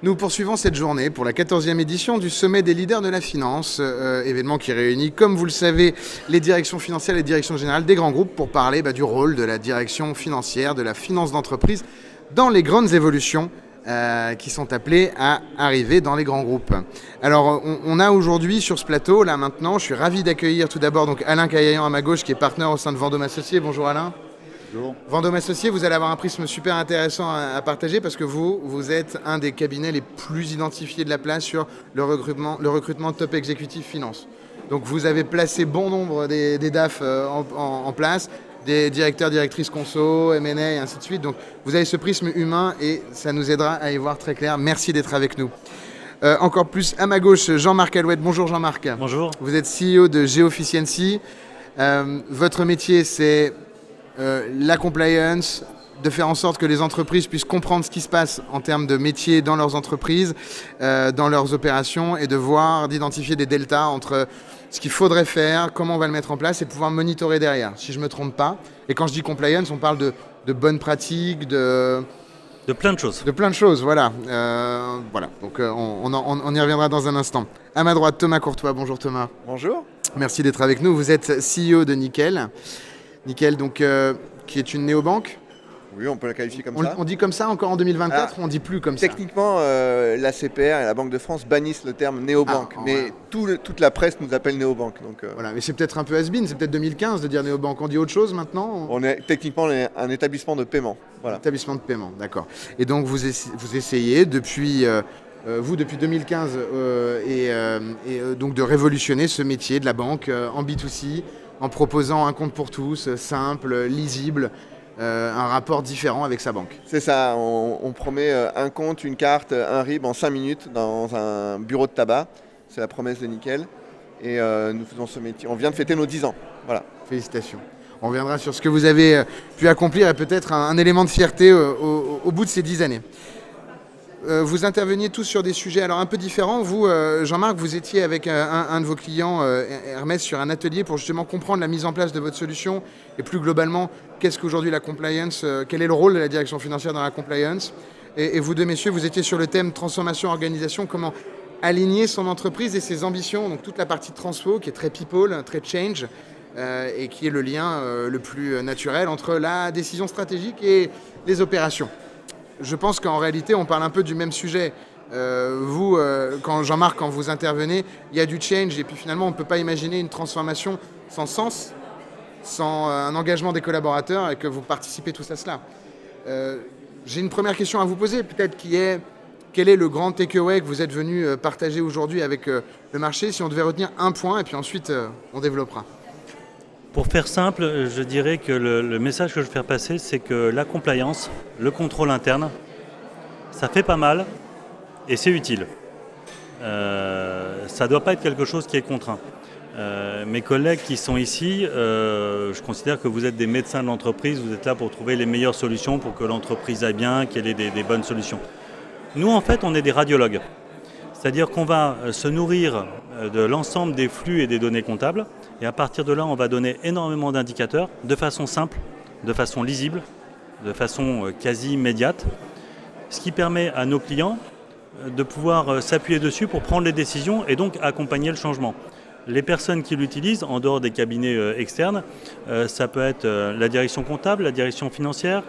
Nous poursuivons cette journée pour la 14e édition du Sommet des leaders de la finance, événement qui réunit, comme vous le savez, les directions financières et les directions générales des grands groupes pour parler du rôle de la direction financière, de la finance d'entreprise dans les grandes évolutions qui sont appelées à arriver dans les grands groupes. Alors, on a aujourd'hui sur ce plateau, là maintenant, je suis ravi d'accueillir tout d'abord donc Alain Caillayan à ma gauche qui est partenaire au sein de Vendôme Associés. Bonjour Alain. Bonjour. Vendôme Associés, vous allez avoir un prisme super intéressant à partager parce que vous êtes un des cabinets les plus identifiés de la place sur le recrutement top exécutif finance. Donc vous avez placé bon nombre des DAF en place, des directeurs, directrices conso, M&A et ainsi de suite. Donc vous avez ce prisme humain et ça nous aidera à y voir très clair. Merci d'être avec nous. Encore plus à ma gauche, Jean-Marc Alouette. Bonjour Jean-Marc. Bonjour. Vous êtes CEO de Geofficiency. Votre métier c'est la compliance, de faire en sorte que les entreprises puissent comprendre ce qui se passe en termes de métier dans leurs entreprises, dans leurs opérations et d'identifier des deltas entre ce qu'il faudrait faire, comment on va le mettre en place et pouvoir monitorer derrière, si je ne me trompe pas. Et quand je dis compliance, on parle de bonnes pratiques, de plein de choses. De plein de choses, voilà. Voilà. Donc on y reviendra dans un instant. À ma droite, Thomas Courtois. Bonjour Thomas. Bonjour. Merci d'être avec nous. Vous êtes CEO de Nickel. Nickel, donc, qui est une néobanque. Oui, on peut la qualifier comme ça. On dit comme ça encore en 2024 ou on dit plus comme ça? Techniquement, la CPR et la Banque de France bannissent le terme néobanque. Mais toute la presse nous appelle néobanque. Donc, voilà, mais c'est peut-être un peu has-been, c'est peut-être 2015 de dire néobanque. On dit autre chose maintenant? Techniquement, on est un établissement de paiement. Voilà. Établissement de paiement, d'accord. Et donc vous essayez depuis 2015 donc de révolutionner ce métier de la banque en B2C, en proposant un compte pour tous, simple, lisible, un rapport différent avec sa banque. C'est ça, on promet un compte, une carte, un RIB en 5 minutes dans un bureau de tabac. C'est la promesse de Nickel. Et nous faisons ce métier. On vient de fêter nos 10 ans. Voilà. Félicitations. On reviendra sur ce que vous avez pu accomplir et peut-être un élément de fierté au bout de ces 10 années. Vous interveniez tous sur des sujets alors un peu différents. Vous, Jean-Marc, vous étiez avec un de vos clients, Hermès, sur un atelier pour justement comprendre la mise en place de votre solution et plus globalement, qu'est-ce qu'aujourd'hui la compliance, quel est le rôle de la direction financière dans la compliance. Et vous deux, messieurs, vous étiez sur le thème transformation, organisation, comment aligner son entreprise et ses ambitions, donc toute la partie transfo qui est très people, très change, et qui est le lien le plus naturel entre la décision stratégique et les opérations. Je pense qu'en réalité, on parle un peu du même sujet. Vous, Jean-Marc, quand vous intervenez, il y a du change et puis finalement, on ne peut pas imaginer une transformation sans sens, sans un engagement des collaborateurs et que vous participez tous à cela. J'ai une première question à vous poser, peut-être quel est le grand takeaway que vous êtes venu partager aujourd'hui avec le marché, si on devait retenir un point et puis ensuite on développera. Pour faire simple, je dirais que le message que je veux faire passer, c'est que la compliance, le contrôle interne, ça fait pas mal et c'est utile. Ça ne doit pas être quelque chose qui est contraint. Mes collègues qui sont ici, je considère que vous êtes des médecins de l'entreprise, vous êtes là pour trouver les meilleures solutions pour que l'entreprise aille bien, qu'elle ait des bonnes solutions. Nous, en fait, on est des radiologues. C'est-à-dire qu'on va se nourrir de l'ensemble des flux et des données comptables. Et à partir de là, on va donner énormément d'indicateurs de façon simple, de façon lisible, de façon quasi immédiate. Ce qui permet à nos clients de pouvoir s'appuyer dessus pour prendre les décisions et donc accompagner le changement. Les personnes qui l'utilisent, en dehors des cabinets externes, ça peut être la direction comptable, la direction financière,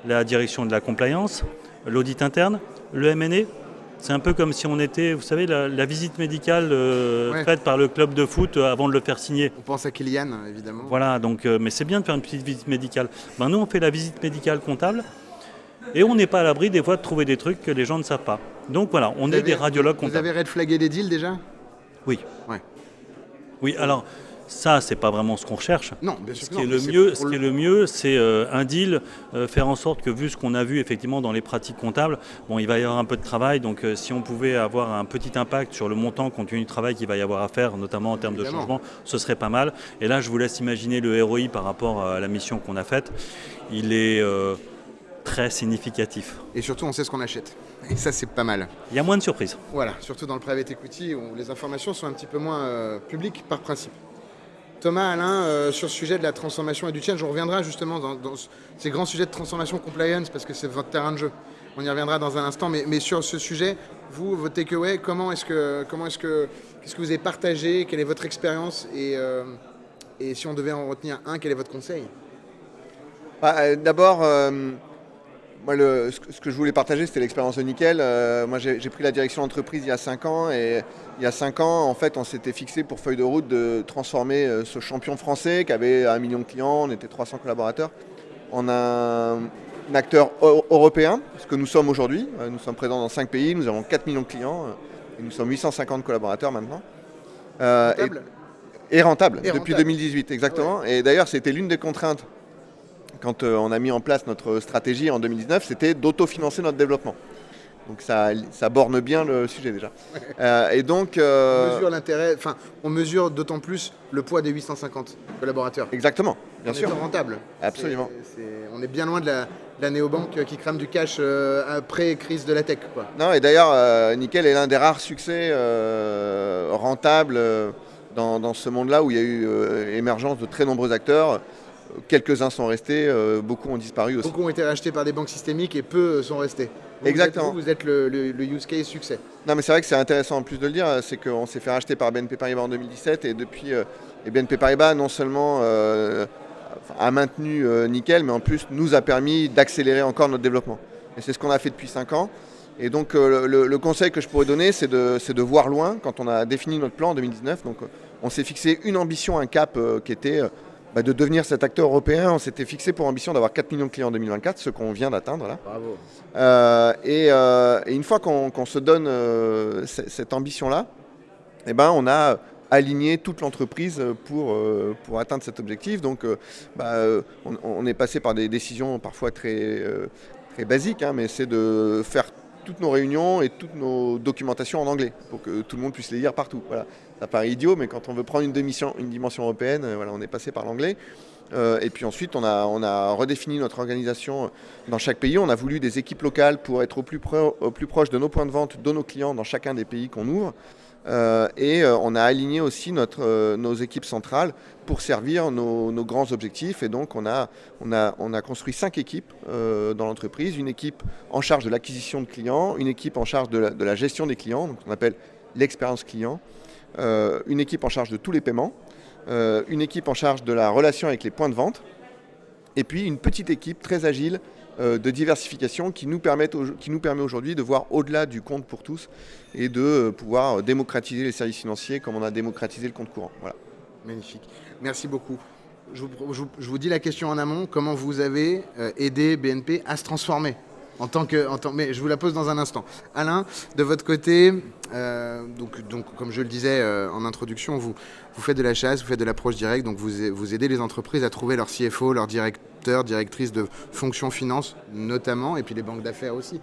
la direction de la compliance, l'audit interne, le M&A. C'est un peu comme si on était, vous savez, la visite médicale faite par le club de foot avant de le faire signer. On pense à Kylian, évidemment. Voilà, donc, mais c'est bien de faire une petite visite médicale. Nous, on fait la visite médicale comptable et on n'est pas à l'abri des fois de trouver des trucs que les gens ne savent pas. Donc voilà, on est des radiologues comptables. Vous avez red flagué des deals déjà? Oui. Ouais. Oui, alors... Ça, c'est pas vraiment ce qu'on recherche. Non, bien sûr. Ce qui est le mieux, c'est un deal, faire en sorte que, vu ce qu'on a vu effectivement dans les pratiques comptables, bon, il va y avoir un peu de travail. Donc, si on pouvait avoir un petit impact sur le montant compte tenu du travail qu'il va y avoir à faire, notamment en termes de changement, ce serait pas mal. Et là, je vous laisse imaginer le ROI par rapport à la mission qu'on a faite. Il est très significatif. Et surtout, on sait ce qu'on achète. Et ça, c'est pas mal. Il y a moins de surprises. Voilà, surtout dans le private equity où les informations sont un petit peu moins publiques par principe. Thomas, Alain, sur le sujet de la transformation et du change, on reviendra justement dans ces grands sujets de transformation compliance parce que c'est votre terrain de jeu. On y reviendra dans un instant, mais sur ce sujet, vous, votre takeaway, qu'est-ce que vous avez partagé, quelle est votre expérience et si on devait en retenir un, quel est votre conseil? D'abord, moi, ce que je voulais partager, c'était l'expérience de Nickel. Moi, j'ai pris la direction d'entreprise il y a 5 ans. Et il y a 5 ans, en fait, on s'était fixé pour feuille de route de transformer ce champion français qui avait 1 million de clients, on était 300 collaborateurs, en un acteur européen, ce que nous sommes aujourd'hui. Nous sommes présents dans 5 pays, nous avons 4 millions de clients et nous sommes 850 collaborateurs maintenant. Rentable. Et rentable, depuis rentable. 2018, exactement. Ouais. Et d'ailleurs, c'était l'une des contraintes quand on a mis en place notre stratégie en 2019, c'était d'autofinancer notre développement. Donc ça borne bien le sujet déjà. Et donc, on mesure l'intérêt, enfin, on mesure d'autant plus le poids des 850 collaborateurs. Exactement, bien sûr. Rentable. Absolument. On est bien loin de la néobanque qui crame du cash après crise de la tech, quoi. Non, et d'ailleurs, Nickel est l'un des rares succès rentables dans ce monde-là où il y a eu émergence de très nombreux acteurs. Quelques-uns sont restés, beaucoup ont disparu aussi. Beaucoup ont été rachetés par des banques systémiques et peu sont restés. Exactement. Vous êtes le use case succès. Non, mais c'est vrai que c'est intéressant en plus de le dire, c'est qu'on s'est fait racheter par BNP Paribas en 2017 et depuis, BNP Paribas non seulement a maintenu Nickel, mais en plus nous a permis d'accélérer encore notre développement. Et c'est ce qu'on a fait depuis 5 ans. Et donc le conseil que je pourrais donner, c'est de voir loin. Quand on a défini notre plan en 2019, donc on s'est fixé une ambition, un cap qui était de devenir cet acteur européen. On s'était fixé pour ambition d'avoir 4 millions de clients en 2024, ce qu'on vient d'atteindre là. Bravo. Et une fois qu'on se donne cette ambition-là, on a aligné toute l'entreprise pour atteindre cet objectif. Donc on est passé par des décisions parfois très basiques, mais c'est de faire toutes nos réunions et toutes nos documentations en anglais pour que tout le monde puisse les lire partout. Voilà. Ça paraît idiot, mais quand on veut prendre une dimension européenne, on est passé par l'anglais. Et puis ensuite, on a redéfini notre organisation dans chaque pays. On a voulu des équipes locales pour être au plus proche de nos points de vente, de nos clients dans chacun des pays qu'on ouvre. Et on a aligné aussi nos équipes centrales pour servir nos grands objectifs. Et donc on a construit 5 équipes dans l'entreprise. Une équipe en charge de l'acquisition de clients, une équipe en charge de la gestion des clients, donc on appelle l'expérience client, une équipe en charge de tous les paiements, une équipe en charge de la relation avec les points de vente, et puis une petite équipe très agile de diversification qui nous permet aujourd'hui de voir au-delà du compte pour tous et de pouvoir démocratiser les services financiers comme on a démocratisé le compte courant. Voilà. Magnifique. Merci beaucoup. Je vous dis la question en amont. Comment vous avez aidé BNP à se transformer mais je vous la pose dans un instant. Alain, de votre côté, donc comme je le disais en introduction, vous faites de la chasse, vous faites de l'approche directe, donc vous aidez les entreprises à trouver leur CFO, leur directeur, directrice de fonction finance notamment, et puis les banques d'affaires aussi.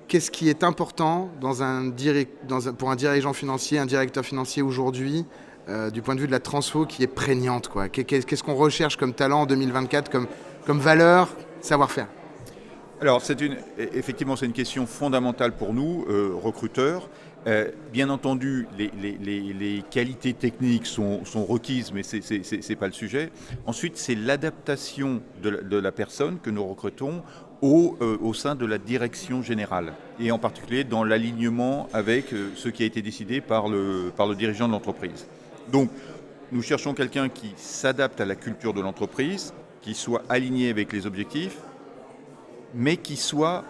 Qu'est-ce qui est important pour un dirigeant financier, un directeur financier aujourd'hui, du point de vue de la transfo qui est prégnante, quoi? Qu'est-ce qu'on recherche comme talent en 2024, comme valeur, savoir-faire? Alors, effectivement, c'est une question fondamentale pour nous, recruteurs. Bien entendu, les qualités techniques sont requises, mais ce n'est pas le sujet. Ensuite, c'est l'adaptation de la personne que nous recrutons au sein de la direction générale, et en particulier dans l'alignement avec ce qui a été décidé par le dirigeant de l'entreprise. Donc, nous cherchons quelqu'un qui s'adapte à la culture de l'entreprise, qui soit aligné avec les objectifs, mais qui soit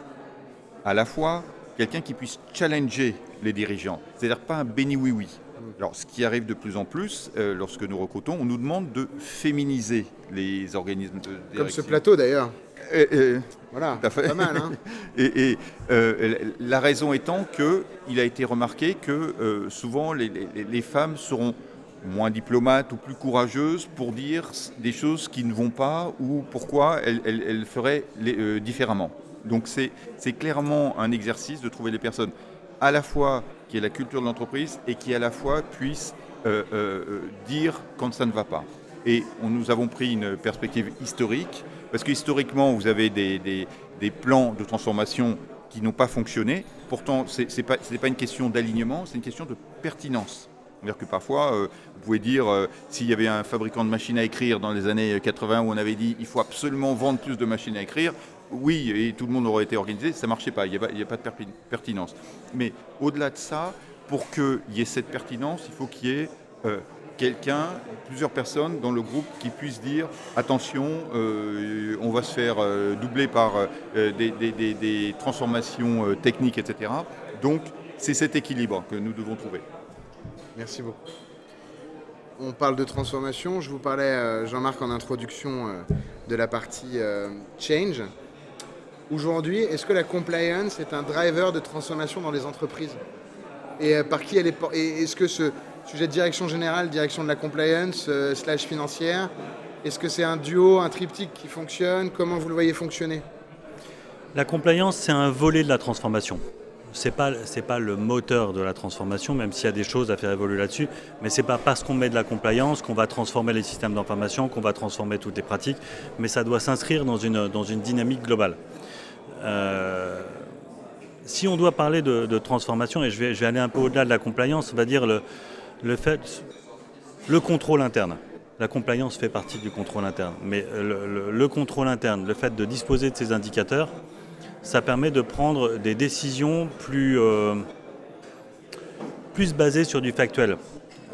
à la fois quelqu'un qui puisse challenger les dirigeants, c'est-à-dire pas un béni oui-oui. Alors, ce qui arrive de plus en plus, lorsque nous recrutons, on nous demande de féminiser les organismes de direction. Comme ce plateau d'ailleurs. Voilà, tout à fait. Pas mal. Hein. et la raison étant qu'il a été remarqué que souvent les femmes seront moins diplomates ou plus courageuses pour dire des choses qui ne vont pas ou pourquoi elles feraient différemment. Donc c'est clairement un exercice de trouver des personnes à la fois qui aient la culture de l'entreprise et qui à la fois puissent dire quand ça ne va pas. Et nous avons pris une perspective historique, parce que historiquement vous avez des plans de transformation qui n'ont pas fonctionné. Pourtant, ce n'est pas une question d'alignement, c'est une question de pertinence. C'est-à-dire que parfois, vous pouvez dire, s'il y avait un fabricant de machines à écrire dans les années 80 où on avait dit il faut absolument vendre plus de machines à écrire, oui, et tout le monde aurait été organisé, ça ne marchait pas, il n'y a pas de pertinence. Mais au-delà de ça, pour qu'il y ait cette pertinence, il faut qu'il y ait quelqu'un, plusieurs personnes dans le groupe qui puissent dire attention, on va se faire doubler par des transformations techniques, etc. Donc, c'est cet équilibre que nous devons trouver. Merci beaucoup. On parle de transformation. Je vous parlais, Jean-Marc, en introduction de la partie change. Aujourd'hui, est-ce que la compliance est un driver de transformation dans les entreprises? Et par qui elle est? Et est-ce que ce sujet de direction générale, direction de la compliance, slash financière, est-ce que c'est un duo, un triptyque qui fonctionne? Comment vous le voyez fonctionner? La compliance, c'est un volet de la transformation. C'est pas le moteur de la transformation, même s'il y a des choses à faire évoluer là-dessus, mais c'est pas parce qu'on met de la compliance qu'on va transformer les systèmes d'information, qu'on va transformer toutes les pratiques, mais ça doit s'inscrire dans une dynamique globale. Si on doit parler de transformation, et je vais aller un peu au-delà de la compliance, on va dire le contrôle interne. La compliance fait partie du contrôle interne, mais le contrôle interne, le fait de disposer de ces indicateurs, ça permet de prendre des décisions plus basées sur du factuel.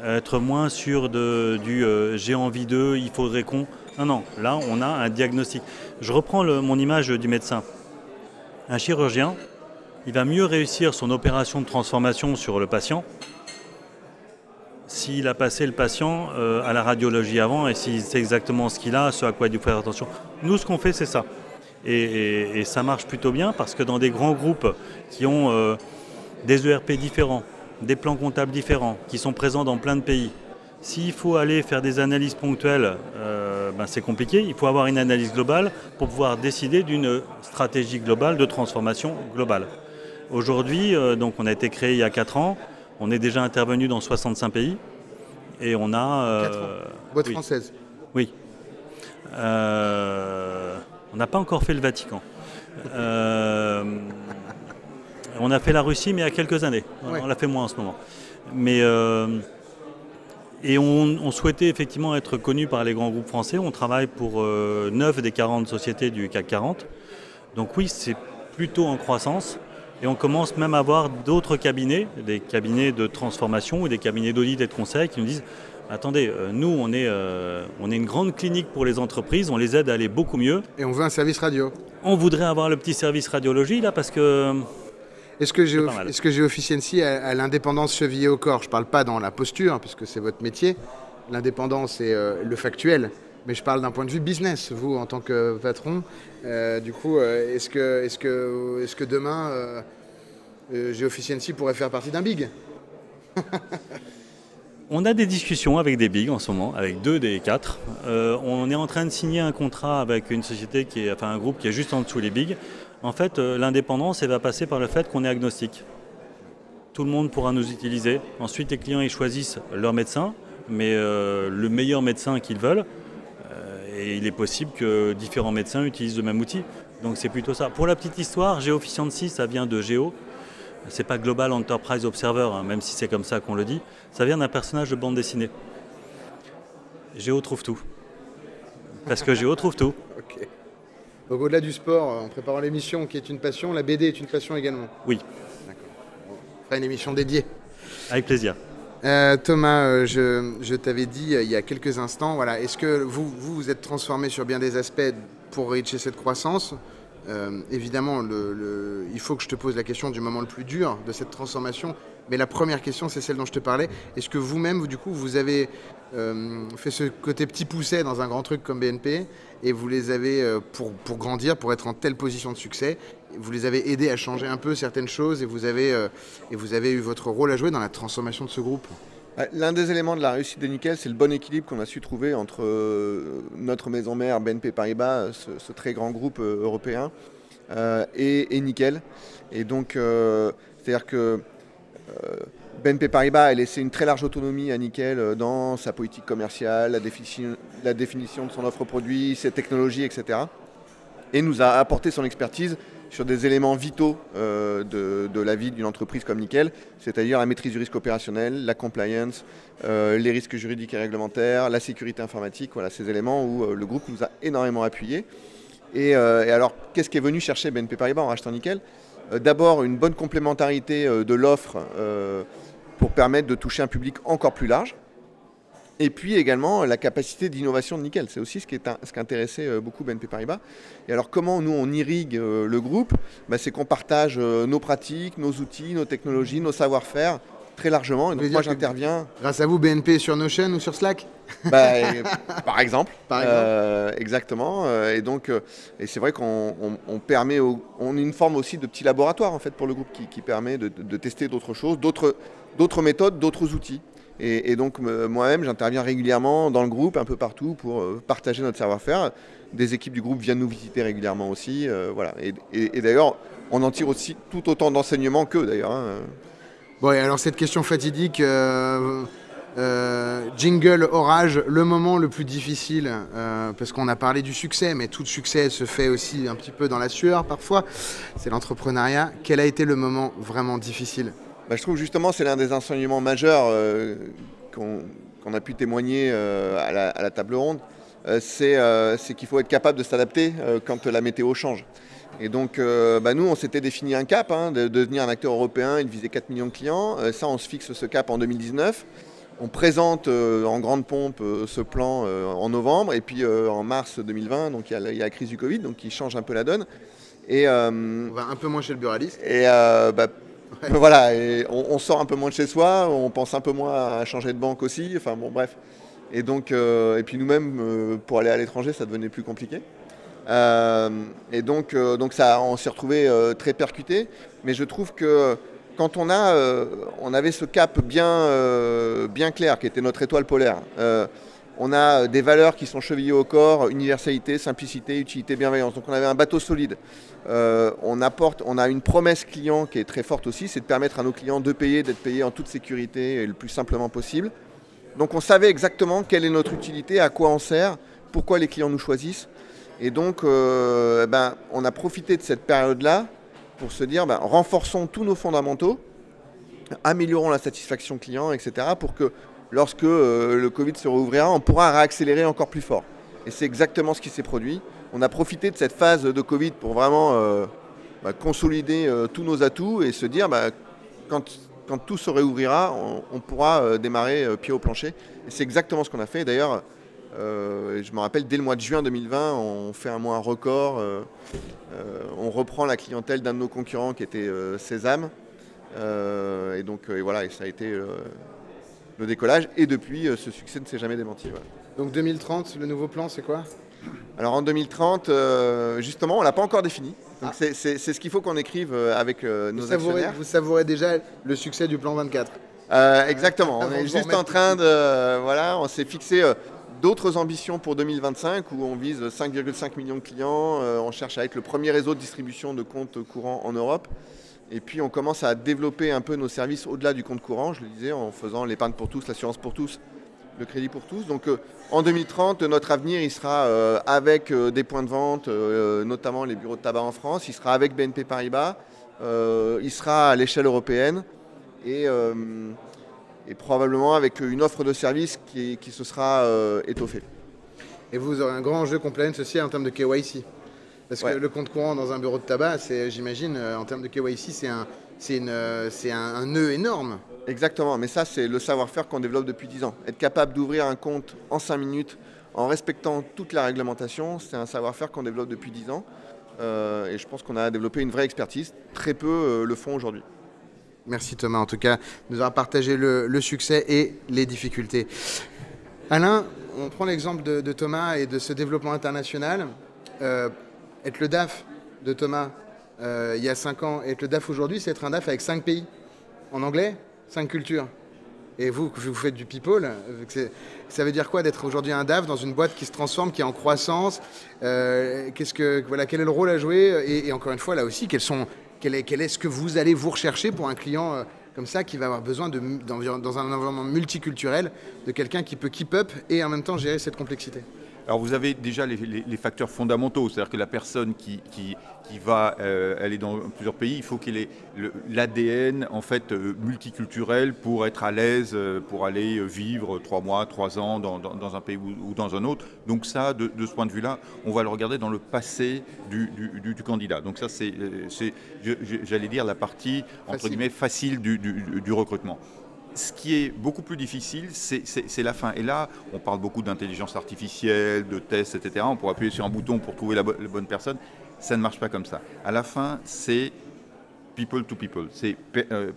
Être moins sur du j'ai envie d'eux, il faudrait qu'on... Non, là on a un diagnostic. Je reprends mon image du médecin. Un chirurgien, il va mieux réussir son opération de transformation sur le patient s'il a passé le patient à la radiologie avant et s'il sait exactement ce qu'il a, ce à quoi il doit faire attention. Nous, ce qu'on fait, c'est ça. Et ça marche plutôt bien parce que dans des grands groupes qui ont des ERP différents, des plans comptables différents, qui sont présents dans plein de pays, s'il faut aller faire des analyses ponctuelles, c'est compliqué. Il faut avoir une analyse globale pour pouvoir décider d'une stratégie globale de transformation globale. Aujourd'hui, donc on a été créé il y a 4 ans. On est déjà intervenu dans 65 pays. Et on a... 4 ans. Boîte française. Oui. On n'a pas encore fait le Vatican. On a fait la Russie, mais il y a quelques années. Ouais. On l'a fait moins en ce moment. Mais... Et on souhaitait effectivement être connu par les grands groupes français. On travaille pour 9 des 40 sociétés du CAC 40. Donc oui, c'est plutôt en croissance. Et on commence même à avoir d'autres cabinets, des cabinets de transformation ou des cabinets d'audit et de conseil qui nous disent « Attendez, nous, on est une grande clinique pour les entreprises, on les aide à aller beaucoup mieux. » Et on veut un service radio. On voudrait avoir le petit service radiologie, là, parce que... Est-ce que Geofficiency a l'indépendance chevillée au corps? Je ne parle pas dans la posture, puisque c'est votre métier. L'indépendance et le factuel. Mais je parle d'un point de vue business, vous, en tant que patron. Du coup, est-ce que demain, Geofficiency pourrait faire partie d'un big? On a des discussions avec des bigs en ce moment, avec 2 des 4. On est en train de signer un contrat avec une société, un groupe qui est juste en dessous les bigs. En fait, l'indépendance, elle va passer par le fait qu'on est agnostique. Tout le monde pourra nous utiliser. Ensuite, les clients, ils choisissent leur médecin, mais le meilleur médecin qu'ils veulent. Et il est possible que différents médecins utilisent le même outil. Donc c'est plutôt ça. Pour la petite histoire, Geofficiency, ça vient de Géo. C'est pas Global Enterprise Observer, hein, même si c'est comme ça qu'on le dit. Ça vient d'un personnage de bande dessinée. Géo trouve tout. Parce que Géo trouve tout. Ok. Donc au-delà du sport, en préparant l'émission qui est une passion, la BD est une passion également? Oui. D'accord. On fera une émission dédiée. Avec plaisir. Thomas, je t'avais dit il y a quelques instants, voilà, est-ce que vous êtes transformé sur bien des aspects pour reacher cette croissance? Évidemment, il faut que je te pose la question du moment le plus dur de cette transformation, mais la première question, c'est celle dont je te parlais. Est-ce que vous-même, vous avez fait ce côté petit pousset dans un grand truc comme BNP et vous les avez, pour grandir, pour être en telle position de succès, vous les avez aidés à changer un peu certaines choses et vous avez eu votre rôle à jouer dans la transformation de ce groupe? L'un des éléments de la réussite de Nickel, c'est le bon équilibre qu'on a su trouver entre notre maison mère BNP Paribas, ce très grand groupe européen, et Nickel. Et donc, c'est-à-dire que BNP Paribas a laissé une très large autonomie à Nickel dans sa politique commerciale, la définition de son offre produit, ses technologies, etc. Et nous a apporté son expertise sur des éléments vitaux de la vie d'une entreprise comme Nickel, c'est-à-dire la maîtrise du risque opérationnel, la compliance, les risques juridiques et réglementaires, la sécurité informatique, voilà, ces éléments où le groupe nous a énormément appuyés. Et alors, qu'est-ce qui est venu chercher BNP Paribas en rachetant Nickel? D'abord, une bonne complémentarité de l'offre pour permettre de toucher un public encore plus large. Et puis également la capacité d'innovation de Nickel. C'est aussi ce qui intéressait beaucoup BNP Paribas. Et alors comment nous on irrigue le groupe? C'est qu'on partage nos pratiques, nos outils, nos technologies, nos savoir-faire très largement. Et donc moi j'interviens. Grâce à vous, BNP sur Notion ou sur Slack? Par exemple. Exactement. Et donc, et c'est vrai qu'on permet, on est une forme aussi de petit laboratoire en fait pour le groupe qui permet de tester d'autres choses, d'autres méthodes, d'autres outils. Et donc moi-même, j'interviens régulièrement dans le groupe, un peu partout, pour partager notre savoir-faire. Des équipes du groupe viennent nous visiter régulièrement aussi. Voilà. Et d'ailleurs, on en tire aussi tout autant d'enseignements qu'eux d'ailleurs. Hein. Bon, et alors cette question fatidique, jingle, orage, le moment le plus difficile, parce qu'on a parlé du succès, mais tout succès se fait aussi un petit peu dans la sueur parfois, c'est l'entrepreneuriat. Quel a été le moment vraiment difficile ? Je trouve justement c'est l'un des enseignements majeurs qu'on a pu témoigner à la table ronde, c'est qu'il faut être capable de s'adapter quand la météo change. Et donc nous on s'était défini un cap de devenir un acteur européen et de viser 4 millions de clients. Ça on se fixe ce cap en 2019. On présente en grande pompe ce plan en novembre et puis en mars 2020, donc il y a la crise du Covid donc qui change un peu la donne. Et, on va un peu moins chez le buraliste. Et voilà, et on sort un peu moins de chez soi, on pense un peu moins à changer de banque aussi, enfin bon bref. Et donc, et puis nous-mêmes, pour aller à l'étranger, ça devenait plus compliqué. Et donc ça, on s'est retrouvé très percuté, mais je trouve que quand on avait ce cap bien clair, qui était notre étoile polaire, on a des valeurs qui sont chevillées au corps, universalité, simplicité, utilité, bienveillance. Donc on avait un bateau solide. On a une promesse client qui est très forte aussi, c'est de permettre à nos clients d'être payés en toute sécurité et le plus simplement possible. Donc on savait exactement quelle est notre utilité, à quoi on sert, pourquoi les clients nous choisissent. Et donc on a profité de cette période-là pour se dire renforçons tous nos fondamentaux, améliorons la satisfaction client, etc. pour que lorsque le Covid se rouvrira, on pourra réaccélérer encore plus fort. Et c'est exactement ce qui s'est produit. On a profité de cette phase de Covid pour vraiment consolider tous nos atouts et se dire quand tout se réouvrira, on pourra démarrer pied au plancher. Et c'est exactement ce qu'on a fait. D'ailleurs, je me rappelle, dès le mois de juin 2020, on fait un mois record. On reprend la clientèle d'un de nos concurrents qui était Sésame. Et voilà, et ça a été le décollage. Et depuis, ce succès ne s'est jamais démenti. Voilà. Donc 2030, le nouveau plan, c'est quoi ? Alors en 2030, justement, on ne l'a pas encore défini. Donc c'est ce qu'il faut qu'on écrive avec nos actionnaires. Vous savourez déjà le succès du plan 24 ? Exactement. On est juste en train de... voilà, on s'est fixé d'autres ambitions pour 2025 où on vise 5,5 millions de clients. On cherche à être le premier réseau de distribution de comptes courants en Europe. Et puis on commence à développer un peu nos services au-delà du compte courant, je le disais, en faisant l'épargne pour tous, l'assurance pour tous, le crédit pour tous. Donc en 2030, notre avenir, il sera avec des points de vente, notamment les bureaux de tabac en France. Il sera avec BNP Paribas. Il sera à l'échelle européenne. Et probablement avec une offre de services qui se sera étoffée. Et vous aurez un grand enjeu compliance aussi en termes de KYC. Parce que le compte courant dans un bureau de tabac, j'imagine, en termes de KYC, c'est un nœud énorme. Exactement, mais ça c'est le savoir-faire qu'on développe depuis 10 ans. Être capable d'ouvrir un compte en 5 minutes en respectant toute la réglementation, c'est un savoir-faire qu'on développe depuis 10 ans. Et je pense qu'on a développé une vraie expertise. Très peu le font aujourd'hui. Merci Thomas, en tout cas, de nous avoir partagé le succès et les difficultés. Alain, on prend l'exemple de Thomas et de ce développement international. Être le DAF de Thomas il y a 5 ans et être le DAF aujourd'hui, c'est être un DAF avec 5 pays. En anglais, 5 cultures. Et vous faites du people, ça veut dire quoi d'être aujourd'hui un DAF dans une boîte qui se transforme, qui est en croissance quel est le rôle à jouer et encore une fois, là aussi, quel est ce que vous allez vous rechercher pour un client comme ça qui va avoir besoin dans un environnement multiculturel de quelqu'un qui peut keep up et en même temps gérer cette complexité? Alors vous avez déjà les facteurs fondamentaux, c'est-à-dire que la personne qui va aller dans plusieurs pays, il faut qu'il ait l'ADN en fait multiculturel pour être à l'aise, pour aller vivre 3 mois, 3 ans dans un pays ou dans un autre. Donc ça, de ce point de vue-là, on va le regarder dans le passé du candidat. Donc ça, c'est j'allais dire, la partie entre guillemets facile du recrutement. Ce qui est beaucoup plus difficile, c'est la fin. Et là, on parle beaucoup d'intelligence artificielle, de tests, etc. On pourrait appuyer sur un bouton pour trouver la bonne personne. Ça ne marche pas comme ça. À la fin, c'est people to people. C'est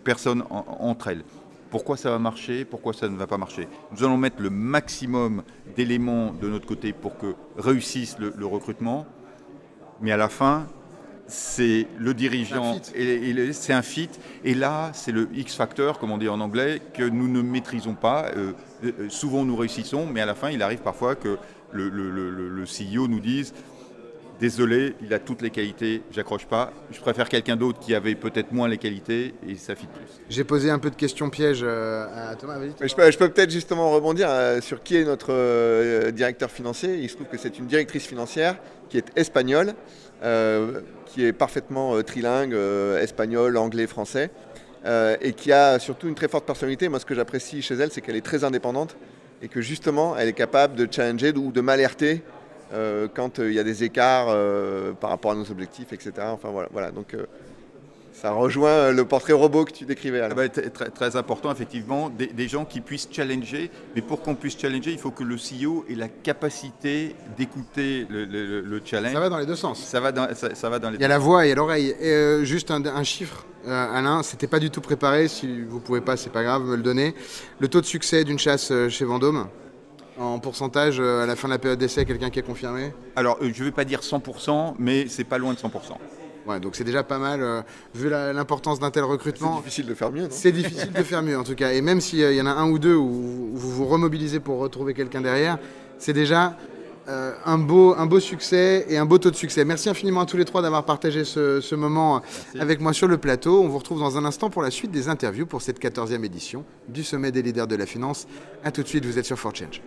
personnes entre elles. Pourquoi ça va marcher? Pourquoi ça ne va pas marcher? Nous allons mettre le maximum d'éléments de notre côté pour que réussisse le recrutement. Mais à la fin, c'est le dirigeant, c'est un fit, et là c'est le X-factor, comme on dit en anglais, que nous ne maîtrisons pas. Souvent nous réussissons, mais à la fin il arrive parfois que le CEO nous dise « Désolé, il a toutes les qualités, j'accroche pas, je préfère quelqu'un d'autre qui avait peut-être moins les qualités et ça fit plus ». J'ai posé un peu de questions pièges à Thomas. Je peux peut-être justement rebondir sur qui est notre directeur financier. Il se trouve que c'est une directrice financière qui est espagnole, qui est parfaitement trilingue, espagnol, anglais, français, et qui a surtout une très forte personnalité. Moi, ce que j'apprécie chez elle, c'est qu'elle est très indépendante et que justement, elle est capable de challenger ou de m'alerter quand il y a des écarts par rapport à nos objectifs, etc. Enfin voilà. Donc ça rejoint le portrait robot que tu décrivais. Très important, effectivement, des gens qui puissent challenger. Mais pour qu'on puisse challenger, il faut que le CEO ait la capacité d'écouter le challenge. Ça va dans les deux sens. Ça va dans les deux. Il y a la voix et il y a l'oreille. Juste un chiffre, Alain, c'était pas du tout préparé. Si vous pouvez pas, c'est pas grave, me le donner. Le taux de succès d'une chasse chez Vendôme, en pourcentage, à la fin de la période d'essai, quelqu'un qui est confirmé? Alors, je ne vais pas dire 100%, mais c'est pas loin de 100%. Ouais, donc c'est déjà pas mal, vu l'importance d'un tel recrutement. C'est difficile de faire mieux, non? C'est difficile de faire mieux, en tout cas. Et même s'il y en a un ou deux où vous vous remobilisez pour retrouver quelqu'un derrière, c'est déjà un beau succès et un beau taux de succès. Merci infiniment à tous les trois d'avoir partagé ce moment avec moi sur le plateau. On vous retrouve dans un instant pour la suite des interviews pour cette 14e édition du Sommet des leaders de la finance. A tout de suite, vous êtes sur 4Change.